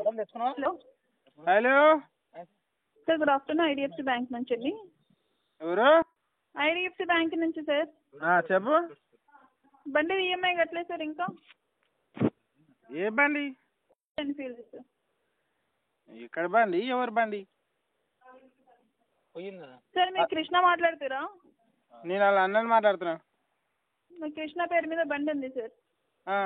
Hello hello sir, good afternoon. IDFC bank నుంచి అండి. ఎవరు? ఐడిఎఫ్సి బ్యాంక్ నుంచి సార్. చెప్పు. బండి ఈఎంఐ కట్టలేదు సార్ ఇంకా. ఏ బండి? Enfield sir. ఇక్కడ బండి ఎవరు బండి? సార్ మీరు కృష్ణ మాట్లాడుతారా? నేను వాళ్ళ అన్నని మాట్లాడుతున్నా. కృష్ణ పేరు మీద బండి ఉంది సార్. ఆ.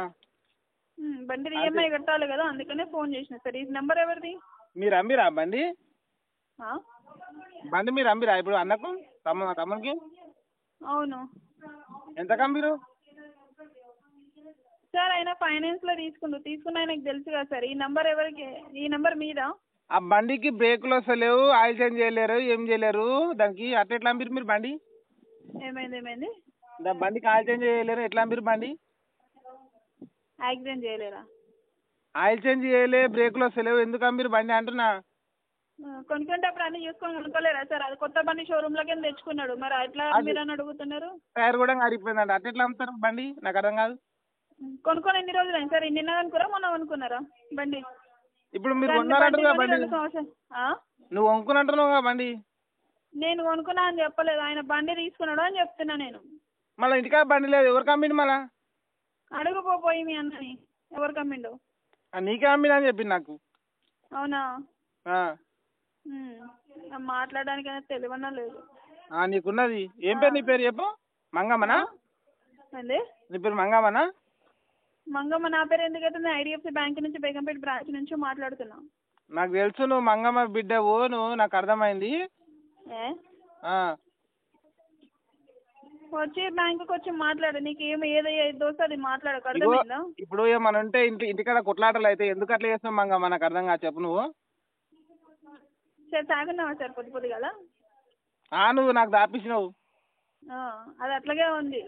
బండి ఈఎంఐ కట్టాలి కదా, అందుకనే ఫోన్ చేసిన సార్. ఈ నెంబర్ ఎవరిది? మీరు అమ్మిరా బండి? బండి మీరు అమ్మిరా ఇప్పుడు అన్నకు తమ్మునికి? అవును. ఎంత కమ్మిరు సార్? ఆయన ఫైనాన్స్ లో తీసుకున్న ఆయనకు తెలుసు కదా సార్. ఈ నెంబర్ ఎవరికి? ఈ నెంబర్ మీద. ఆ బండికి బ్రేకులు వస్తలేవు, ఆయిల్ చేంజ్ చేయలేరు, ఏం చేయలేరు. దానికి అట్లా ఎట్లా అమ్మిరు మీరు బండి? ఏమైంది? బండికి ఆయిల్ చేంజ్ చేయలేరు, ఎట్లా అమ్మిరు బండి? యాక్సిడెంట్ చేయలేరా? ఆయిల్ చేంజ్ చేయలే, బ్రేకులు వస్తలేవు, ఎందుకు అమ్మిరు బండి అంటున్నా. కొనుక్కుంటప్పుడు అన్ని చూసుకొని కొనుక్కోలేరా సార్? అది కొత్త బండి షోరూమ్ లోకి తెచ్చుకున్నాడు, మరి అట్లా మీరు అని అడుగుతున్నారు. టైర్ కూడా అరిగిపోయిందండి, అట్లా ఎట్లా అమ్ముతారు బండి? నాకు అర్థం కాదు. కొనుక్కొని ఎన్ని రోజులు అయింది సార్? నిన్న అనుకురా మొన్న అనుకున్నారా బండి? ఇప్పుడు మీరు కొన్నారంటారు బండి. నువ్వు కొనుక్కున్నట్టున్నావు కదా బండి. నేను కొనుక్కున్నా అని చెప్పలేదు, ఆయన బండి తీసుకున్నాడు అని చెప్తున్నా నేను. మళ్ళీ ఇంటికా బండి లేదు, ఎవరికి అమ్మిండు మళ్ళా? అడుగుపోయి మీ అన్నని ఎవరికి అమ్మిండు. నీకే అమ్మినా అని చెప్పింది నాకు. అవునా? మాట్లాడడానికైనా తెలివన్నా లేదు. నీకున్నది. ఏం పేరు నీ పేరు చెప్పు? మంగమ్మనా? అండి, నీ పేరు మంగమ్మనా? మంగమ్మ నా పేరు ఎందుకైతే? నేను ఐడిఎఫ్సి బ్యాంక్ నుంచి బేగంపేట బ్రాంచ్ నుంచి మాట్లాడుతున్నా. నాకు తెలుసు నువ్వు మంగమ్మ బిడ్డవు, నువ్వు నాకు అర్థమైంది. వచ్చి బ్యాంకుకి వచ్చి మాట్లాడు. నీకు ఏదో అది మాట్లాడకు, అర్థమైందా? ఇప్పుడు ఏమన్నా ఉంటే ఇంటికాడ కొట్లాటలు అయితే ఎందుకు అట్లా చేస్తావు మంగమ్మ? నాకు అర్థం కాదు, చెప్పు నువ్వు. సార్ తాగున్నావా సార్ పొద్దు కదా? నువ్వు నాకు దాపిచ్చినావు. అది అట్లాగే ఉంది.